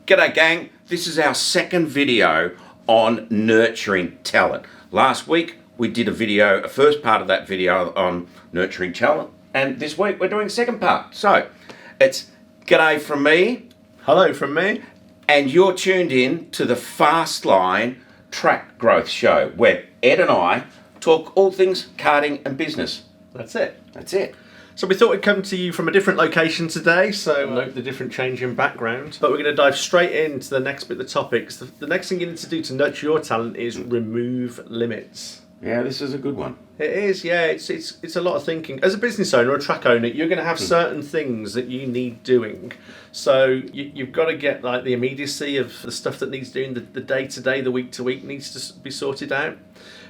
G'day gang, this is our second video on nurturing talent. Last week we did a first part of that video on nurturing talent, and this week we're doing the second part. So it's g'day from me. Hello from me. And you're tuned in to the Fast Line Track Growth Show, where Ed and I talk all things karting and business. That's it. So we thought we'd come to you from a different location today, so note the different change in background. But we're going to dive straight into the next bit of the topics. The next thing you need to do to nurture your talent is remove limits. Yeah, this is a good one. It is, yeah. It's a lot of thinking. As a business owner or a track owner, you're going to have certain things that you need doing. So you've got to get like the immediacy of the stuff that needs doing, the day-to-day, the week-to-week needs to be sorted out.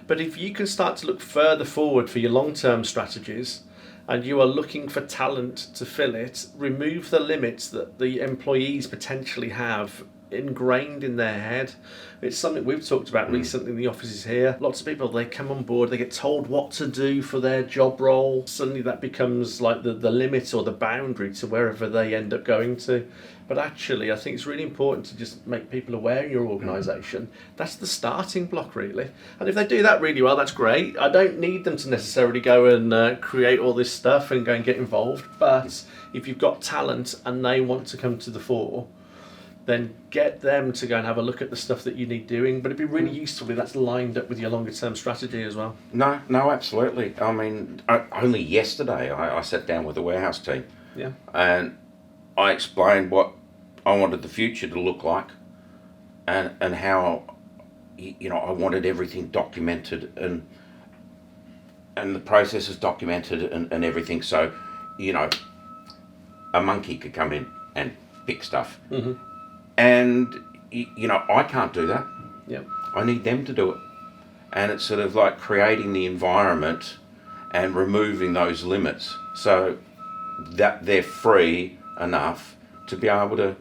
But if you can start to look further forward for your long-term strategies, and you are looking for talent to fill it, remove the limits that the employees potentially have ingrained in their head. It's something we've talked about recently in the offices here. Lots of people, they come on board, they get told what to do for their job role. Suddenly that becomes like the limit or the boundary to wherever they end up going to. But actually, I think it's really important to just make people aware in your organisation. That's the starting block, really. And if they do that really well, that's great. I don't need them to necessarily go and create all this stuff and go and get involved. But if you've got talent and they want to come to the fore, then get them to go and have a look at the stuff that you need doing. But it'd be really useful if that's lined up with your longer term strategy as well. No, absolutely. I mean, only yesterday I sat down with the warehouse team. Yeah. And I explained what I wanted the future to look like, and how, I wanted everything documented and the processes documented and everything. So, a monkey could come in and pick stuff. Mm-hmm. And, I can't do that. Yeah. I need them to do it. And it's sort of like creating the environment and removing those limits so that they're free enough to be able to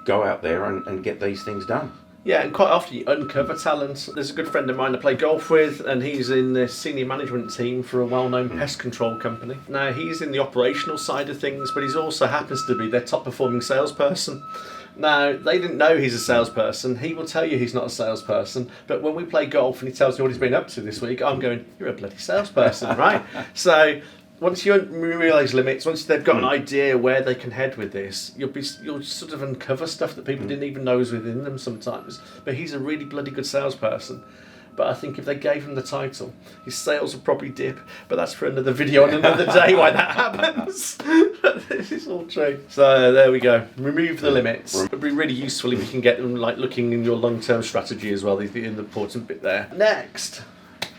go out there and get these things done. Yeah, and quite often you uncover talent. There's a good friend of mine I play golf with, and he's in the senior management team for a well-known pest control company. Now, he's in the operational side of things, but he also happens to be their top-performing salesperson. Now, they didn't know he's a salesperson. He will tell you he's not a salesperson, but when we play golf and he tells me what he's been up to this week, I'm going, you're a bloody salesperson, right? So once you realise limits, once they've got an idea where they can head with this, you'll sort of uncover stuff that people didn't even know was within them sometimes. But he's a really bloody good salesperson. But I think if they gave him the title, his sales would probably dip. But that's for another video on another day why that happens. But this is all true. So there we go. Remove the limits. It'd be really useful if you can get them like looking in your long-term strategy as well. The important bit there. Next.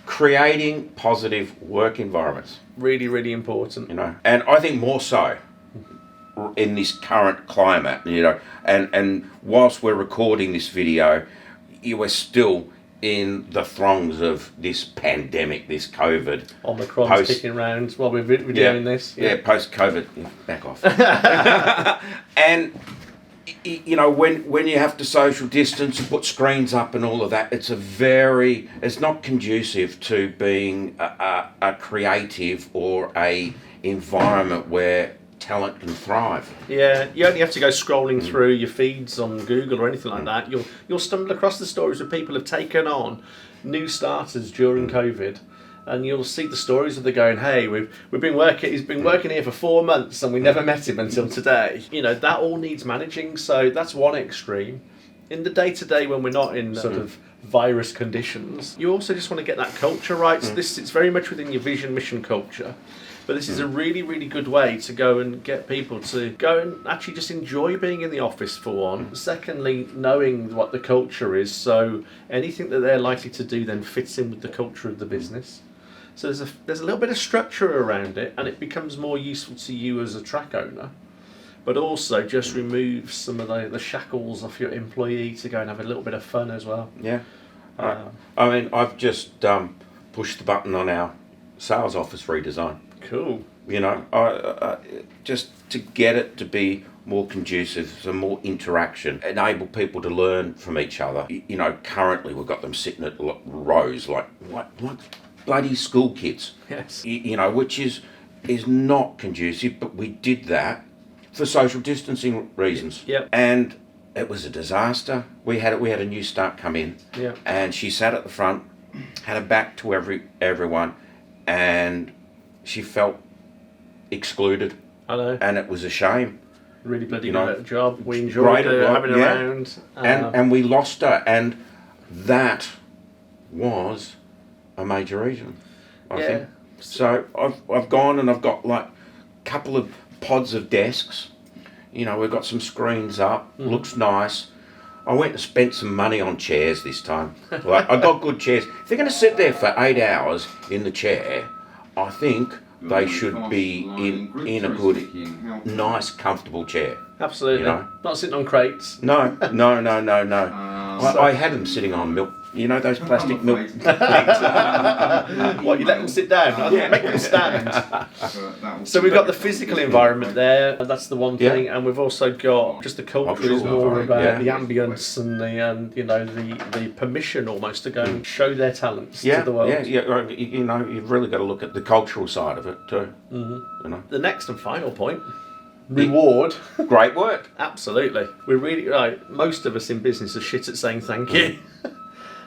Creating positive work environments. Really, really important. And I think more so in this current climate, and whilst we're recording this video, we're still in the throngs of this pandemic, this COVID. Omicron's kicking around while we're doing this. Yeah, post-COVID. Back off. And, when you have to social distance and put screens up and all of that, it's not conducive to being a creative or a environment where talent can thrive. Yeah, you only have to go scrolling through your feeds on Google or anything like that. You'll stumble across the stories where people have taken on new starters during COVID, and you'll see the stories of them going, hey, he's been working here for 4 months and we never met him until today. That all needs managing, so that's one extreme. In the day-to-day when we're not in sort of virus conditions, you also just want to get that culture right. So it's very much within your vision, mission, culture. But this is a really, really good way to go and get people to go and actually just enjoy being in the office, for one. Secondly, knowing what the culture is, so anything that they're likely to do then fits in with the culture of the business. So there's a little bit of structure around it, and it becomes more useful to you as a track owner. But also just remove some of the shackles off your employee to go and have a little bit of fun as well. Yeah. I mean, I've just pushed the button on our sales office redesign. Cool. I just to get it to be more conducive, some more interaction, enable people to learn from each other. Currently we've got them sitting at rows like bloody school kids. Yes. Which is not conducive, but we did that for social distancing reasons. Yep. And it was a disaster. We had a new start come in, Yeah. and she sat at the front, had her back to everyone, and she felt excluded, I know. and it was a shame. Really bloody You good know, at the job. We enjoyed having her yeah. around. And we lost her, and that was a major reason, I think. So I've gone and I've got like a couple of pods of desks. You know, we've got some screens up. Looks nice. I went and spent some money on chairs this time. Like, I got good chairs. If they're going to sit there for 8 hours in the chair, I think they should be in a good, nice, comfortable chair. Absolutely. You know? Not sitting on crates. No. I had them sitting on milk. You know those plastic milk. What, you let them sit down? I think make them stand. So we've got the physical environment there, and that's the one thing, and we've also got just the culture is more about the ambience and the permission almost to go and show their talents to the world. Yeah. You know, you've really got to look at the cultural side of it too. You know. The next and final point. Reward. Great work. Absolutely. We're really most of us in business are shit at saying thank you.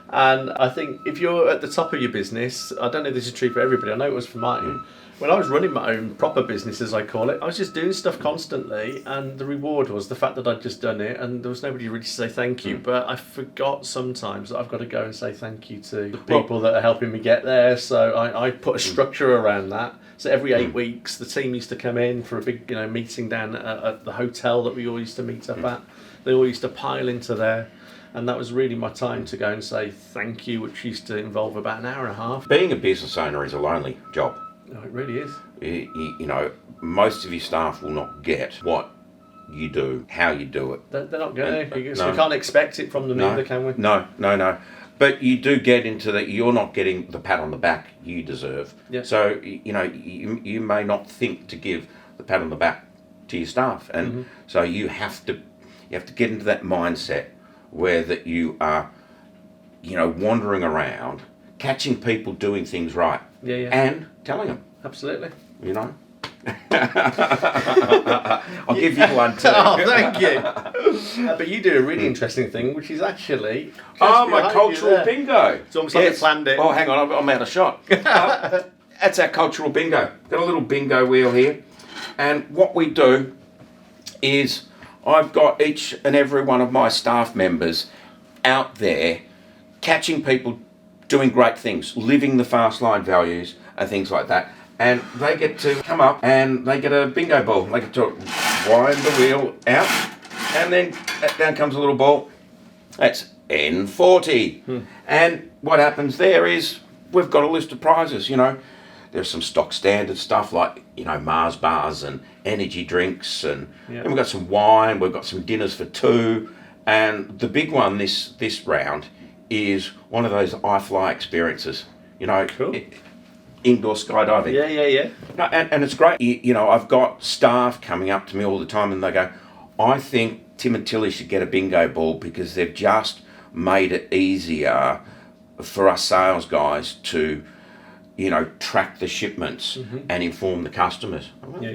And I think if you're at the top of your business, I don't know if this is true for everybody, I know it was for mine. When I was running my own proper business, as I call it, I was just doing stuff constantly, and the reward was the fact that I'd just done it, and there was nobody really to say thank you. But I forgot sometimes that I've got to go and say thank you to the people that are helping me get there. So I put a structure around that. So every 8 weeks, the team used to come in for a big meeting down at the hotel that we all used to meet up at. They all used to pile into there. And that was really my time to go and say thank you, which used to involve about an hour and a half. Being a business owner is a lonely job. Oh, it really is. You know, most of your staff will not get what you do, how you do it. They're not going to. So we can't expect it from them either, can we? No. But you do get into that. You're not getting the pat on the back you deserve. Yeah. So, you know, you may not think to give the pat on the back to your staff. And so you have to get into that mindset where that you are, you know, wandering around, catching people doing things right, and telling them. Absolutely. You know. I'll give you one too. Oh, thank you. But you do a really interesting thing, which is actually my cultural bingo. It's almost like you planned it. Oh, hang on, I'm out of shot. That's our cultural bingo. Got a little bingo wheel here, and what we do is I've got each and every one of my staff members out there catching people doing great things, living the fast line values and things like that. And they get to come up and they get a bingo ball. They get to wind the wheel out, and then down comes a little ball. That's N40. And what happens there is we've got a list of prizes, you know. There's some stock standard stuff like, you know, Mars bars and energy drinks, and we've got some wine, we've got some dinners for two, and the big one this round is one of those iFly experiences, you know, indoor skydiving. Yeah. No, and it's great. You know, I've got staff coming up to me all the time and they go, I think Tim and Tilly should get a bingo ball because they've just made it easier for us sales guys to, you know, track the shipments and inform the customers.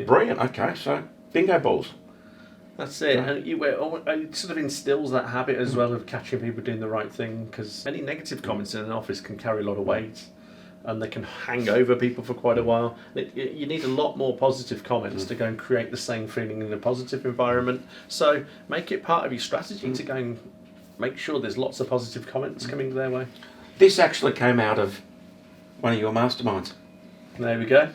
Brilliant. Okay, so bingo balls. That's it. And it sort of instills that habit as well of catching people doing the right thing, because any negative comments in an office can carry a lot of weight, and they can hang over people for quite a while. You need a lot more positive comments to go and create the same feeling in a positive environment. So make it part of your strategy to go and make sure there's lots of positive comments coming their way. This actually came out of one of your masterminds. There we go.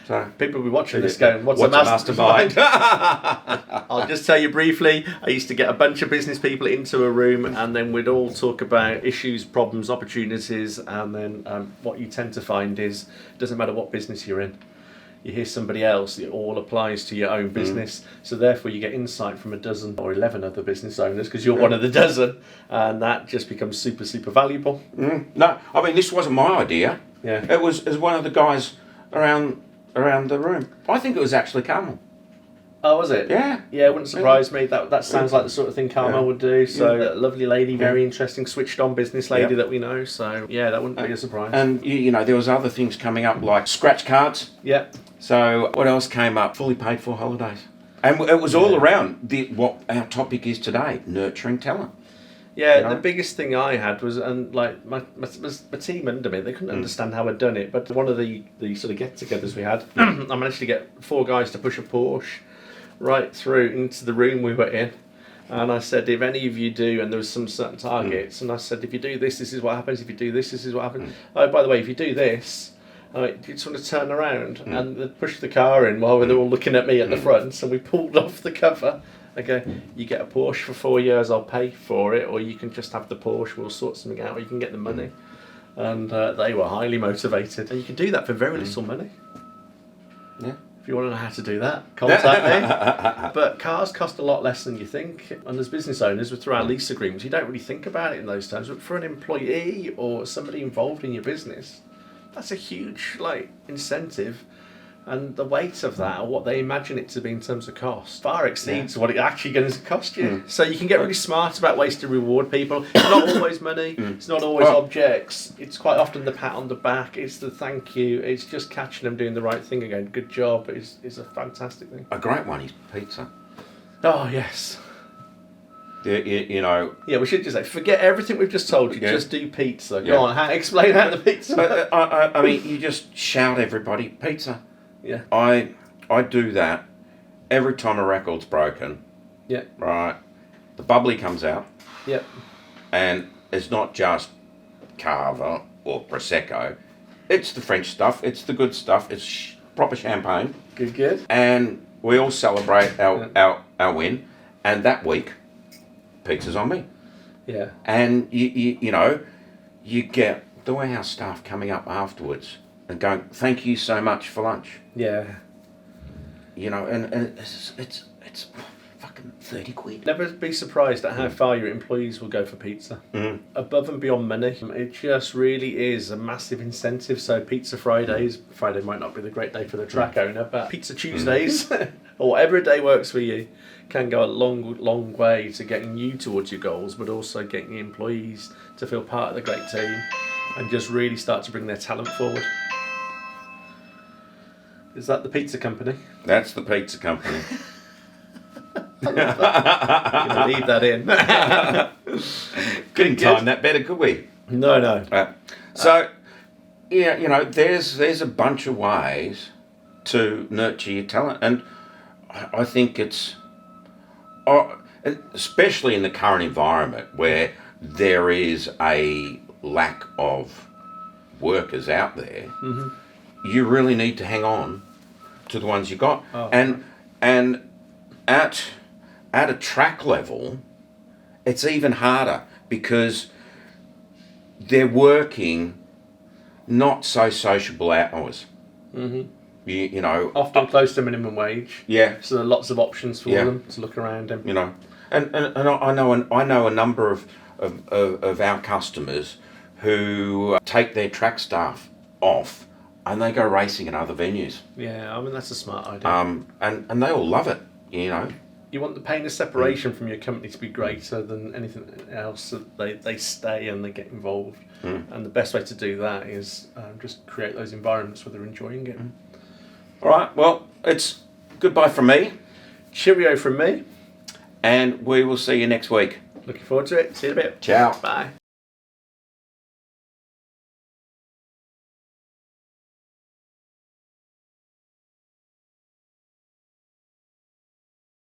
So people will be watching this going, what's a mastermind? I'll just tell you briefly, I used to get a bunch of business people into a room, and then we'd all talk about issues, problems, opportunities, and then what you tend to find is it doesn't matter what business you're in. You hear somebody else, it all applies to your own business. So therefore you get insight from a dozen or 11 other business owners because you're one of the dozen, and that just becomes super, super valuable. No, I mean, this wasn't my idea. Yeah. It was one of the guys around the room. I think it was actually Carmel. Oh, was it? Yeah. Yeah, it wouldn't surprise me. That sounds like the sort of thing Carmel would do. So, lovely lady, very interesting, switched on business lady that we know. So, yeah, that wouldn't be a surprise. And, you know, there was other things coming up like scratch cards. Yeah. So, what else came up? Fully paid for holidays. And it was all around what our topic is today, nurturing talent. Yeah, You know? the biggest thing I had was, and like my team under me, they couldn't understand how I'd done it. But one of the sort of get-togethers we had, I managed to get 4 guys to push a Porsche right through into the room we were in. And I said, if any of you do, and there was some certain targets, and I said, if you do this, this is what happens. If you do this, this is what happens. Oh, by the way, if you do this, you just want to turn around and they pushed the car in while they were all looking at me at the front. And we pulled off the cover. I go, you get a Porsche for 4 years, I'll pay for it, or you can just have the Porsche, we'll sort something out, or you can get the money. And they were highly motivated. And you can do that for very little money. Yeah. If you want to know how to do that, contact me. But cars cost a lot less than you think. And as business owners, through our lease agreements, you don't really think about it in those terms. But for an employee or somebody involved in your business, that's a huge incentive. And the weight of that, or what they imagine it to be in terms of cost, far exceeds what it actually going to cost you. So you can get really smart about ways to reward people. It's not always money. It's not always objects. It's quite often the pat on the back. It's the thank you. It's just catching them doing the right thing again. Good job is a fantastic thing. A great one is pizza. Oh, yes. You know. Yeah, we should just say, forget everything we've just told you. Just do pizza. Go on, explain how the pizza. I mean, you just shout everybody, pizza. Yeah. I do that every time a record's broken. Yeah. Right. The bubbly comes out. Yep. And it's not just Cava or Prosecco. It's the French stuff. It's the good stuff. It's proper champagne. Good. And we all celebrate our win. And that week, pizza's on me. Yeah. And you know, you get the warehouse staff coming up afterwards and going, thank you so much for lunch. Yeah. You know, and it's fucking 30 quid. Never be surprised at how far your employees will go for pizza. Above and beyond money. It just really is a massive incentive. So Pizza Fridays, Friday might not be the great day for the track owner, but Pizza Tuesdays, or whatever day works for you, can go a long way to getting you towards your goals, but also getting your employees to feel part of the great team and just really start to bring their talent forward. Is that the pizza company? That's the pizza company. I'm going to leave that in. Couldn't time that better, could we? No. So, yeah, you know, there's a bunch of ways to nurture your talent, and I think it's, especially in the current environment where there is a lack of workers out there, you really need to hang on to the ones you got. And at a track level, it's even harder because they're working not so sociable hours. You know, often close to minimum wage. Yeah. So there are lots of options for them to look around in. You know, and I know a number of our customers who take their track staff off and they go racing in other venues. Yeah, I mean that's a smart idea. And they all love it. You know. You want the pain of separation from your company to be greater than anything else, so they stay and they get involved. And the best way to do that is just create those environments where they're enjoying it. All right, well, it's goodbye from me. Cheerio from me. And we will see you next week. Looking forward to it. See you in a bit. Ciao. Bye.